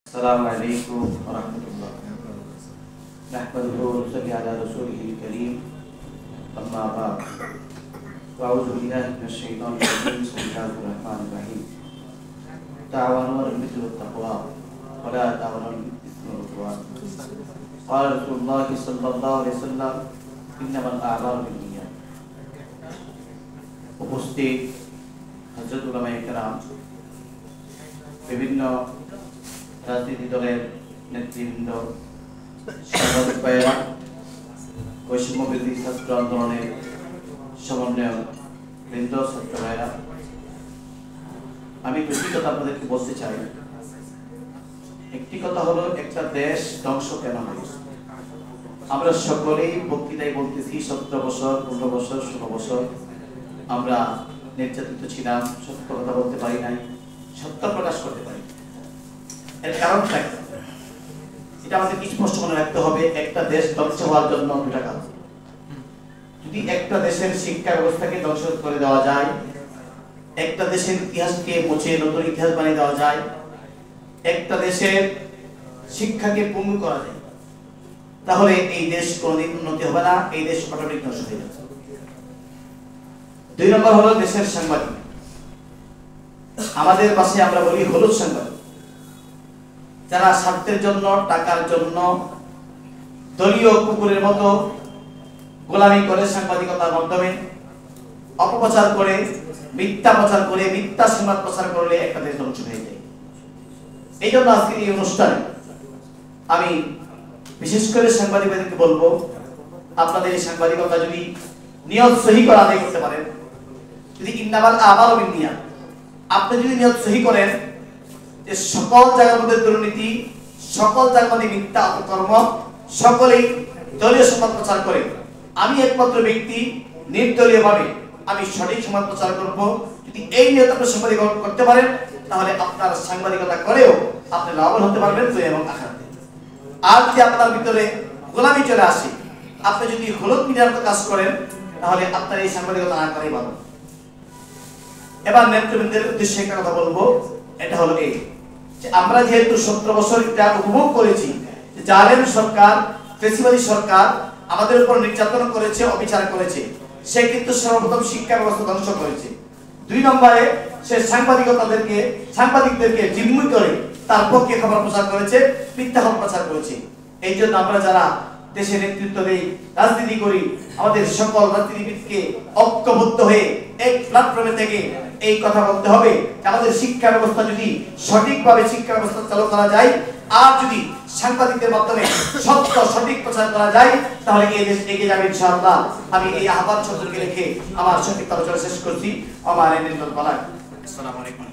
अस्सलामुअलैकुम वरहमतुल्लाह नहमदुहु व नसल्ली अला रसूलिहिल करीम अम्मा बाद अऊज़ु बिल्लाहि मिनश शैतानिर रजीम बिस्मिल्लाहिर रहमानिर रहीम ताअवनु अलल बिर्रि वत तक़वा व ला ताअवनु अलल इस्मि वल उद्वान क़ाला रसूलुल्लाह सल्लल्लाहु अलैहि वसल्लम इन्नमल अअमालु बिन्नियात। उपस्थित हज़रत उलमाए केराम, विभिन्न राजनीतिक दलेर नेतृबृंद, साংবাদিক ভাইয়েরা, বৈষম্য বিরোধী ছাত্র আন্দোলনের সমন্বয়ক বৃন্দ, ছাত্র ভাইয়েরা, আমি দুটি কথা আপনাদেরকে বলতে চাই। একটি কথা হলো, একটা দেশ ধ্বংস কেন হয়? আমরা সকলেই বক্তৃতায় বলতেছি 17 বছর, 15 বছর, 16 বছর আমরা নির্যাতিত ছিলাম, সত্য কথা বলতে পারি নাই, সত্য প্রকাশ করতে পারি। এর কারণটা কি? এটা আমাদের স্পষ্ট মনে রাখতে হবে। একটা দেশ ধ্বংস হওয়ার জন্য দুটা কারণ। যদি একটা দেশের শিক্ষা ব্যবস্থাকে ধ্বংস করে দেওয়া যায়, একটা দেশের ইতিহাসকে মুছে নতুন ইতিহাস বানিয়ে দেওয়া যায়, একটা দেশের শিক্ষাকে পঙ্গু করা যায়, তাহলে এই দেশ কোনোদিন উন্নতি হবে না, এই দেশ অটোমেটিক ধ্বংস হয়ে যাবে। 2 নম্বর হলো দেশের সাংবাদিক। আমাদের পাশে আমরা বলি হলুদ সাংবাদিক, যারা স্বার্থের জন্য, টাকার জন্য দলীয় কুকুরের মতো গোলামি করে সাংবাদিকতার মাধ্যমে অপপ্রচার করে, মিথ্যা প্রচার করে, মিথ্যা সংবাদ প্রচার করলে একটা দেশ ধ্বংস হয়ে যায়। এই জন্য আজকের এই অনুষ্ঠানে আমি বিশেষ করে সাংবাদিকদেরকে বলবো, আপনাদের এই সাংবাদিকতা যদি নিয়ত সহি করে আদায় করতে পারেন, যদি ইন্নামাল আমালু বিন্নিয়াত, আপনি যদি নিয়ত সহি করেন যে সকল জায়গার মধ্যে দুর্নীতি, সকল জায়গার মধ্যে মিথ্যা অপকর্ম, সকলেই দলীয় সংবাদ প্রচার করে, আমি একমাত্র ব্যক্তি নির্দলীয়ভাবে আমি সঠিক সংবাদ প্রচার করব, যদি এই নিয়ত আপনি সাংবাদিকতা করতে পারেন, তাহলে আপনার সাংবাদিকতা করেও আপনি লাভবান হতে পারবেন দুনিয়া এবং আখিরাতে। আর যদি আপনার ভিতরে গোলামি চলে আসে, আপনি যদি হলুদ মিডিয়ার মতো কাজ করেন, তাহলে আপনার এই সাংবাদিকতা না করেই ভালো। এবার নেতৃবৃন্দের উদ্দেশ্যে একটা কথা বলবো, এটা হলো এই যে আমরা যেহেতু 17 বছর এটা উপভোগ করেছি, জালেম সরকার, ফ্যাসিবাদী সরকার আমাদের উপর নির্যাতন করেছে, অবিচার করেছে, সে কিন্তু সর্বপ্রথম শিক্ষা ব্যবস্থা ধ্বংস করেছে। 2 নম্বরে সে সাংবাদিকদেরকে জিম্মি করে তার পক্ষে খবর প্রচার করেছে, মিথ্যা খবর প্রচার করেছে। এই জন্য আমরা যারা দেশের নেতৃত্ব দেই, রাজনীতি করি, আমাদের সকল রাজনীতিবিদকে ঐক্যবদ্ধ হয়ে এক প্ল্যাটফর্মে থেকে এই কথা বলতে হবে যে আমাদের শিক্ষা ব্যবস্থা যদি সঠিকভাবে শিক্ষা ব্যবস্থা চালু করা যায়, আর যদি সাংবাদিকদের মাধ্যমে সত্য সঠিক প্রচার করা যায়, তাহলে এই দেশ এগিয়ে যাবে ইনশাআল্লাহ। আমি এই আহ্বান শব্দকে রেখে আমার সংক্ষিপ্ত আলোচনা শেষ করছি। আমার আসসালামু আলাইকুম।